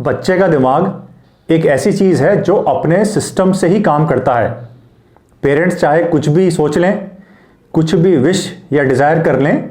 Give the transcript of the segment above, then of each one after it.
बच्चे का दिमाग एक ऐसी चीज़ है जो अपने सिस्टम से ही काम करता है। पेरेंट्स चाहे कुछ भी सोच लें, कुछ भी विश या डिज़ायर कर लें,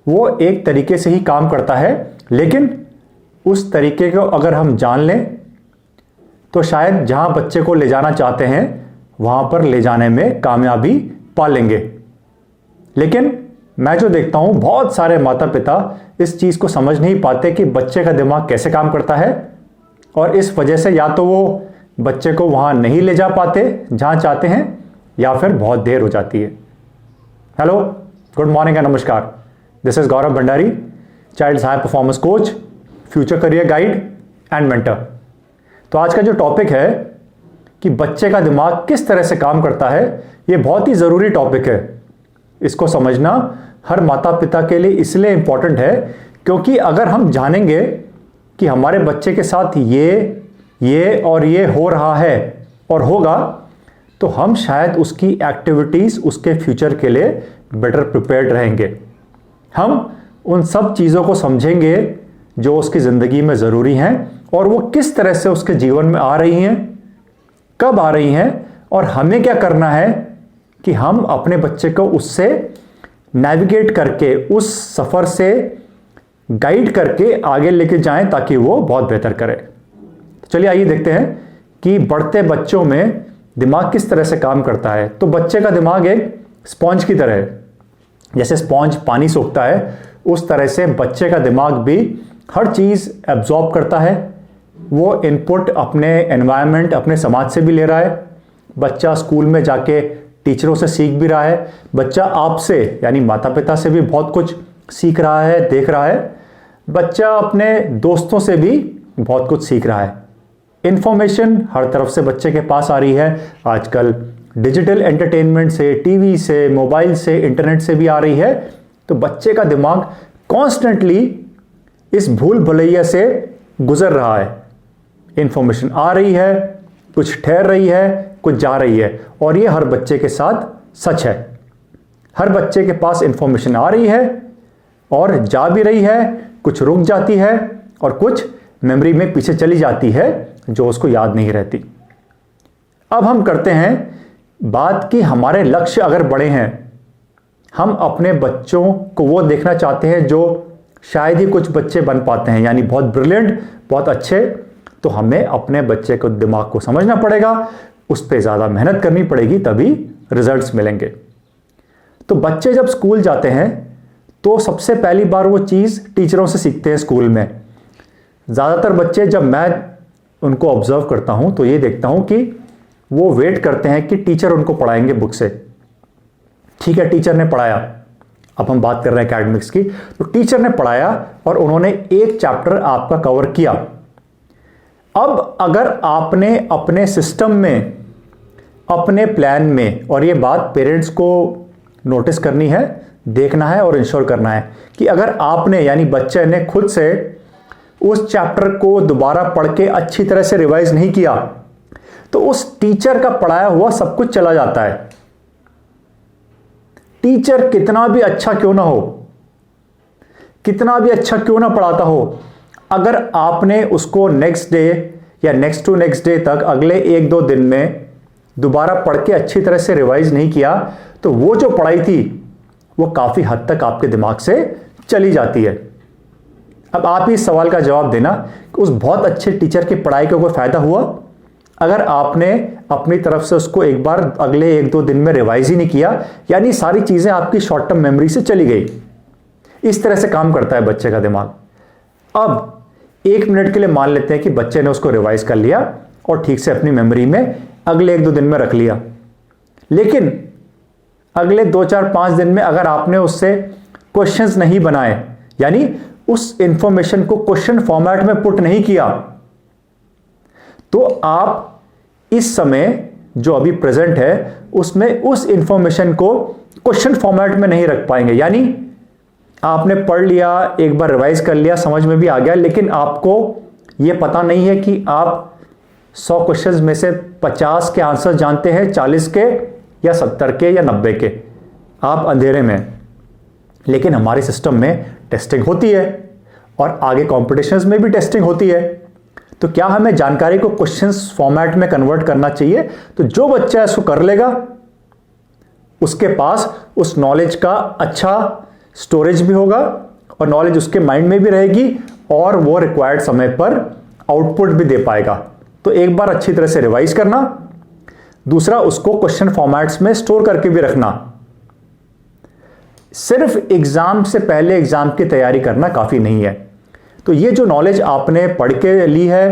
वो एक तरीके से ही काम करता है। लेकिन उस तरीके को अगर हम जान लें तो शायद जहाँ बच्चे को ले जाना चाहते हैं वहाँ पर ले जाने में कामयाबी पा लेंगे। लेकिन मैं जो देखता हूँ, बहुत सारे माता पिता इस चीज़ को समझ नहीं पाते कि बच्चे का दिमाग कैसे काम करता है, और इस वजह से या तो वो बच्चे को वहाँ नहीं ले जा पाते जहाँ चाहते हैं, या फिर बहुत देर हो जाती है। हेलो, गुड मॉर्निंग एंड नमस्कार। This is Gaurav Bhandari, child's high performance coach, future career guide and mentor. तो आज का जो टॉपिक है कि बच्चे का दिमाग किस तरह से काम करता है, ये बहुत ही ज़रूरी टॉपिक है। इसको समझना हर माता पिता के लिए इसलिए इम्पॉर्टेंट है क्योंकि अगर हम जानेंगे कि हमारे बच्चे के साथ ये और ये हो रहा है और होगा, तो हम शायद उसकी एक्टिविटीज़ उसके फ्यूचर के लिए बेटर प्रिपेयर्ड रहेंगे। हम उन सब चीज़ों को समझेंगे जो उसकी ज़िंदगी में ज़रूरी हैं और वो किस तरह से उसके जीवन में आ रही हैं, कब आ रही हैं, और हमें क्या करना है कि हम अपने बच्चे को उससे नेविगेट करके, उस सफ़र से गाइड करके आगे लेके जाएं ताकि वो बहुत बेहतर करे। तो चलिए आइए देखते हैं कि बढ़ते बच्चों में दिमाग किस तरह से काम करता है। तो बच्चे का दिमाग एक स्पॉन्ज की तरह है। जैसे स्पॉन्ज पानी सोखता है, उस तरह से बच्चे का दिमाग भी हर चीज़ एब्जॉर्ब करता है। वो इनपुट अपने एनवायरनमेंट, अपने समाज से भी ले रहा है। बच्चा स्कूल में जाके टीचरों से सीख भी रहा है। बच्चा आपसे यानी माता पिता से भी बहुत कुछ सीख रहा है, देख रहा है। बच्चा अपने दोस्तों से भी बहुत कुछ सीख रहा है। इंफॉर्मेशन हर तरफ से बच्चे के पास आ रही है। आजकल डिजिटल एंटरटेनमेंट से, टीवी से, मोबाइल से, इंटरनेट से भी आ रही है। तो बच्चे का दिमाग कॉन्स्टेंटली इस भूल भुलैया से गुजर रहा है। इंफॉर्मेशन आ रही है, कुछ ठहर रही है, कुछ जा रही है, और ये हर बच्चे के साथ सच है। हर बच्चे के पास इंफॉर्मेशन आ रही है और जा भी रही है, कुछ रुक जाती है और कुछ मेमोरी में पीछे चली जाती है जो उसको याद नहीं रहती। अब हम करते हैं बात कि हमारे लक्ष्य अगर बड़े हैं, हम अपने बच्चों को वो देखना चाहते हैं जो शायद ही कुछ बच्चे बन पाते हैं, यानी बहुत ब्रिलियंट, बहुत अच्छे। तो हमें अपने बच्चे को दिमाग को समझना पड़ेगा, उस पर ज़्यादा मेहनत करनी पड़ेगी, तभी रिजल्ट्स मिलेंगे। तो बच्चे जब स्कूल जाते हैं तो सबसे पहली बार वो चीज़ टीचरों से सीखते हैं स्कूल में। ज़्यादातर बच्चे, जब मैं उनको ऑब्जर्व करता हूँ तो ये देखता हूँ कि वो वेट करते हैं कि टीचर उनको पढ़ाएंगे बुक से। ठीक है, टीचर ने पढ़ाया, अब हम बात कर रहे हैं एकेडमिक्स की। तो टीचर ने पढ़ाया और उन्होंने एक चैप्टर आपका कवर किया। अब अगर आपने अपने सिस्टम में, अपने प्लान में, और ये बात पेरेंट्स को नोटिस करनी है, देखना है और इंश्योर करना है कि अगर आपने यानी बच्चे ने खुद से उस चैप्टर को दोबारा पढ़ के अच्छी तरह से रिवाइज नहीं किया तो उस टीचर का पढ़ाया हुआ सब कुछ चला जाता है। टीचर कितना भी अच्छा क्यों ना हो, कितना भी अच्छा क्यों ना पढ़ाता हो, अगर आपने उसको नेक्स्ट डे या नेक्स्ट टू नेक्स्ट डे तक अगले 1-2 दिन में दोबारा पढ़ के अच्छी तरह से रिवाइज नहीं किया तो वो जो पढ़ाई थी वो काफ़ी हद तक आपके दिमाग से चली जाती है। अब आप ही इस सवाल का जवाब देना कि उस बहुत अच्छे टीचर की पढ़ाई का कोई फ़ायदा हुआ अगर आपने अपनी तरफ से उसको एक बार अगले 1-2 दिन में रिवाइज ही नहीं किया, यानी सारी चीज़ें आपकी शॉर्ट टर्म मेमोरी से चली गई। इस तरह से काम करता है बच्चे का दिमाग। अब 1 मिनट के लिए मान लेते हैं कि बच्चे ने उसको रिवाइज कर लिया और ठीक से अपनी मेमोरी में अगले 1-2 दिन में रख लिया। लेकिन अगले 2-4-5 दिन में अगर आपने उससे क्वेश्चंस नहीं बनाए, यानी उस इंफॉर्मेशन को क्वेश्चन फॉर्मेट में पुट नहीं किया, तो आप इस समय जो अभी प्रेजेंट है उसमें उस इंफॉर्मेशन को क्वेश्चन फॉर्मेट में नहीं रख पाएंगे। यानी आपने पढ़ लिया, एक बार रिवाइज कर लिया, समझ में भी आ गया, लेकिन आपको यह पता नहीं है कि आप 100 क्वेश्चंस में से 50 के आंसर जानते हैं, 40 के या 70 के या 90 के। आप अंधेरे में। लेकिन हमारे सिस्टम में टेस्टिंग होती है और आगे कॉम्पिटिशन्स में भी टेस्टिंग होती है। तो क्या हमें जानकारी को क्वेश्चंस फॉर्मेट में कन्वर्ट करना चाहिए? तो जो बच्चा इसको कर लेगा उसके पास उस नॉलेज का अच्छा स्टोरेज भी होगा और नॉलेज उसके माइंड में भी रहेगी और वो रिक्वायर्ड समय पर आउटपुट भी दे पाएगा। तो एक बार अच्छी तरह से रिवाइज करना, दूसरा उसको क्वेश्चन फॉर्मेट्स में स्टोर करके भी रखना। सिर्फ एग्जाम से पहले एग्जाम की तैयारी करना काफी नहीं है। तो ये जो नॉलेज आपने पढ़ के ली है,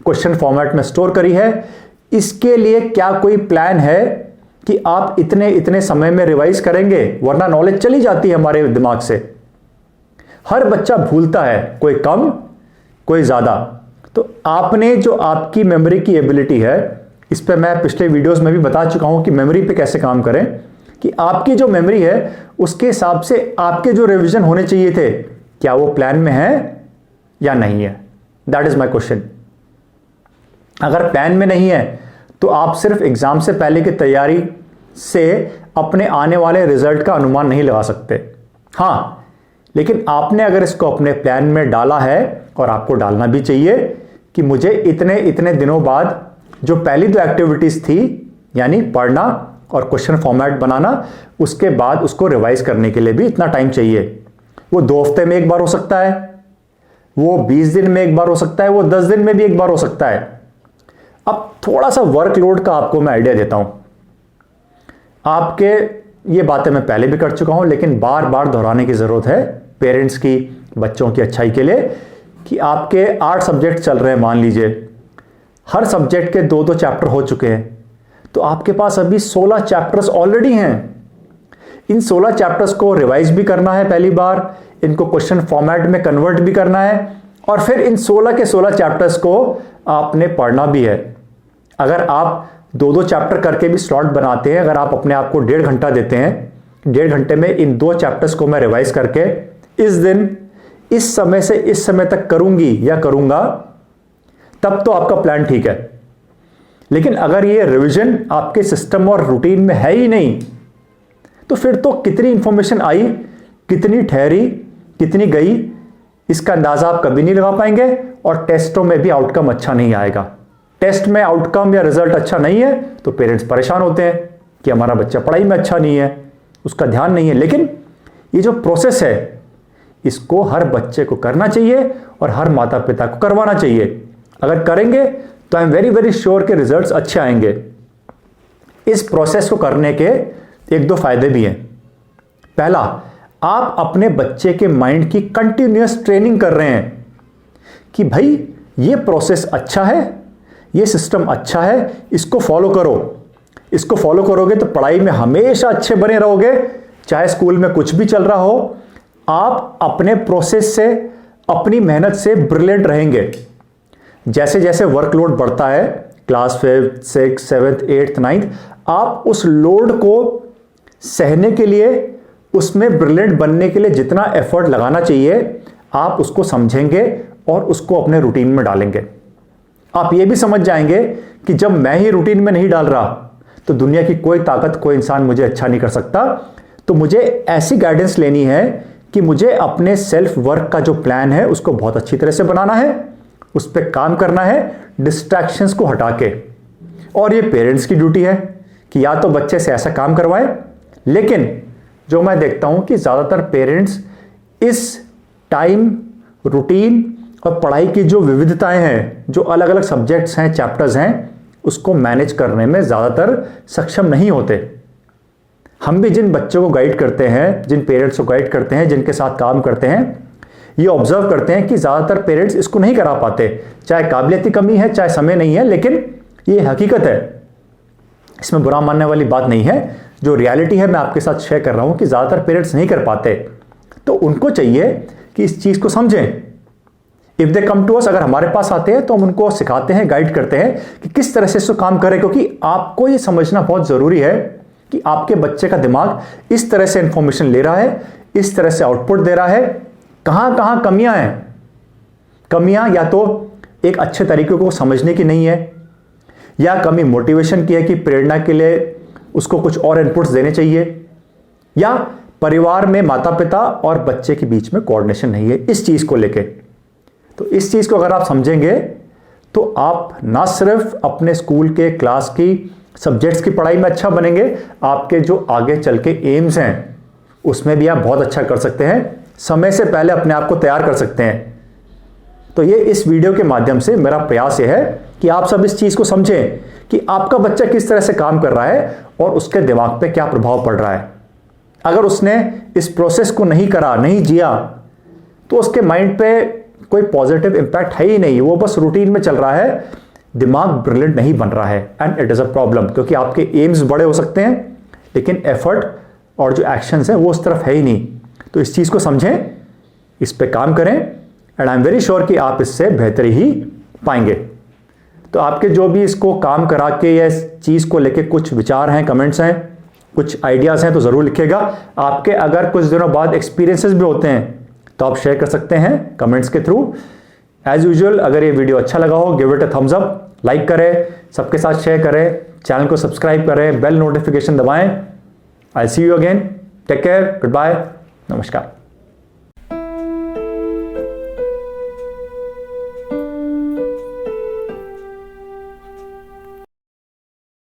क्वेश्चन फॉर्मेट में स्टोर करी है, इसके लिए क्या कोई प्लान है कि आप इतने इतने समय में रिवाइज करेंगे? वरना नॉलेज चली जाती है हमारे दिमाग से। हर बच्चा भूलता है, कोई कम कोई ज्यादा। तो आपने जो आपकी मेमोरी की एबिलिटी है, इस पे मैं पिछले वीडियोस में भी बता चुका हूं कि मेमोरी पे कैसे काम करें, कि आपकी जो मेमोरी है उसके हिसाब से आपके जो रिवीजन होने चाहिए थे, क्या वो प्लान में है या नहीं है? That is my question. अगर प्लान में नहीं है तो आप सिर्फ एग्जाम से पहले की तैयारी से अपने आने वाले रिजल्ट का अनुमान नहीं लगा सकते। हां, लेकिन आपने अगर इसको अपने प्लान में डाला है, और आपको डालना भी चाहिए, कि मुझे इतने इतने दिनों बाद जो पहली दो एक्टिविटीज थी, यानी पढ़ना और क्वेश्चन फॉर्मेट बनाना, उसके बाद उसको रिवाइज करने के लिए भी इतना टाइम चाहिए। वो 2 हफ्ते में एक बार हो सकता है, वो 20 दिन में एक बार हो सकता है, वो 10 दिन में भी एक बार हो सकता है। अब थोड़ा सा वर्कलोड का आपको मैं आइडिया देता हूं। आपके ये बातें मैं पहले भी कर चुका हूं, लेकिन बार बार दोहराने की जरूरत है पेरेंट्स की, बच्चों की अच्छाई के लिए, कि आपके 8 सब्जेक्ट चल रहे हैं मान लीजिए, हर सब्जेक्ट के 2-2 चैप्टर हो चुके हैं, तो आपके पास अभी 16 चैप्टर्स ऑलरेडी हैं। इन 16 चैप्टर्स को रिवाइज भी करना है पहली बार, इनको क्वेश्चन फॉर्मेट में कन्वर्ट भी करना है, और फिर इन 16 के 16 चैप्टर्स को आपने पढ़ना भी है। अगर आप 2-2 चैप्टर करके भी स्लॉट बनाते हैं, अगर आप अपने आप को 1.5 घंटा देते हैं, 1.5 घंटे में इन 2 चैप्टर्स को मैं रिवाइज करके इस दिन इस समय से इस समय तक करूंगी या करूंगा, तब तो आपका प्लान ठीक है। लेकिन अगर ये रिवीजन आपके सिस्टम और रूटीन में है ही नहीं, तो फिर तो कितनी इंफॉर्मेशन आई, कितनी ठहरी, कितनी गई, इसका अंदाजा आप कभी नहीं लगा पाएंगे, और टेस्टों में भी आउटकम अच्छा नहीं आएगा। टेस्ट में आउटकम या रिजल्ट अच्छा नहीं है तो पेरेंट्स परेशान होते हैं कि हमारा बच्चा पढ़ाई में अच्छा नहीं है, उसका ध्यान नहीं है। लेकिन ये जो प्रोसेस है, इसको हर बच्चे को करना चाहिए और हर माता पिता को करवाना चाहिए। अगर करेंगे तो I am very very sure के रिजल्ट्स अच्छे आएंगे। इस प्रोसेस को करने के 1-2 फायदे भी हैं। पहला, आप अपने बच्चे के माइंड की कंटिन्यूअस ट्रेनिंग कर रहे हैं कि भाई ये प्रोसेस अच्छा है, ये सिस्टम अच्छा है, इसको फॉलो करो। इसको फॉलो करोगे तो पढ़ाई में हमेशा अच्छे बने रहोगे, चाहे स्कूल में कुछ भी चल रहा हो, आप अपने प्रोसेस से, अपनी मेहनत से ब्रिलियंट रहेंगे। जैसे जैसे वर्कलोड बढ़ता है, class 5th 6th 7th 8th 9th, आप उस लोड को सहने के लिए, उसमें ब्रिलियंट बनने के लिए जितना एफर्ट लगाना चाहिए, आप उसको समझेंगे और उसको अपने रूटीन में डालेंगे। आप ये भी समझ जाएंगे कि जब मैं ही रूटीन में नहीं डाल रहा तो दुनिया की कोई ताकत, कोई इंसान मुझे अच्छा नहीं कर सकता। तो मुझे ऐसी गाइडेंस लेनी है कि मुझे अपने सेल्फ वर्क का जो प्लान है उसको बहुत अच्छी तरह से बनाना है, उस पर काम करना है, डिस्ट्रैक्शंस को हटा के। और ये पेरेंट्स की ड्यूटी है कि या तो बच्चे से ऐसा काम करवाएं, लेकिन जो मैं देखता हूं कि ज्यादातर पेरेंट्स इस टाइम, रूटीन और पढ़ाई की जो विविधताएं हैं, जो अलग अलग सब्जेक्ट्स हैं, चैप्टर्स हैं, उसको मैनेज करने में ज्यादातर सक्षम नहीं होते। हम भी जिन बच्चों को गाइड करते हैं, जिन पेरेंट्स को गाइड करते हैं, जिनके साथ काम करते हैं, ये ऑब्जर्व करते हैं कि ज्यादातर पेरेंट्स इसको नहीं करा पाते। चाहे काबिलियत की कमी है, चाहे समय नहीं है, लेकिन ये हकीकत है, इसमें बुरा मानने वाली बात नहीं है। जो रियलिटी है मैं आपके साथ शेयर कर रहा हूं कि ज्यादातर पेरेंट्स नहीं कर पाते। तो उनको चाहिए कि इस चीज को समझें। If they come to us, अगर हमारे पास आते हैं तो हम उनको सिखाते हैं, गाइड करते हैं कि किस तरह से इसको काम करें, क्योंकि आपको ये समझना बहुत जरूरी है कि आपके बच्चे का दिमाग इस तरह से इंफॉर्मेशन ले रहा है, इस तरह से आउटपुट दे रहा है, कहां कहां कमियां हैं। कमियां या तो एक अच्छे तरीके को समझने की नहीं है, या कमी मोटिवेशन की है कि प्रेरणा के लिए उसको कुछ और इनपुट्स देने चाहिए, या परिवार में माता पिता और बच्चे के बीच में कोऑर्डिनेशन नहीं है इस चीज को लेके। तो इस चीज को अगर आप समझेंगे तो आप ना सिर्फ अपने स्कूल के क्लास की सब्जेक्ट्स की पढ़ाई में अच्छा बनेंगे, आपके जो आगे चल के एम्स हैं उसमें भी आप बहुत अच्छा कर सकते हैं, समय से पहले अपने आप को तैयार कर सकते हैं। तो ये इस वीडियो के माध्यम से मेरा प्रयास ये है कि आप सब इस चीज़ को समझें कि आपका बच्चा किस तरह से काम कर रहा है और उसके दिमाग पे क्या प्रभाव पड़ रहा है। अगर उसने इस प्रोसेस को नहीं करा, नहीं जिया, तो उसके माइंड पे कोई पॉजिटिव इंपैक्ट है ही नहीं, वो बस रूटीन में चल रहा है, दिमाग ब्रिलियंट नहीं बन रहा है, and it is a problem. क्योंकि आपके एम्स बड़े हो सकते हैं लेकिन एफर्ट और जो एक्शंस हैं वो उस तरफ है ही नहीं। तो इस चीज़ को समझें, इस पे काम करें, and I am very sure कि आप इससे बेहतरी ही पाएंगे। तो आपके जो भी इसको काम करा के या इस चीज़ को लेके कुछ विचार हैं, कमेंट्स हैं, कुछ आइडियाज़ हैं तो ज़रूर लिखिएगा। आपके अगर कुछ दिनों बाद एक्सपीरियंसेस भी होते हैं तो आप शेयर कर सकते हैं कमेंट्स के थ्रू। एज यूजुअल, अगर ये वीडियो अच्छा लगा हो, give it a thumbs up, like करें, सबके साथ शेयर करें, चैनल को सब्सक्राइब करें, बेल नोटिफिकेशन दबाएं। I see you again, take care, good bye, नमस्कार।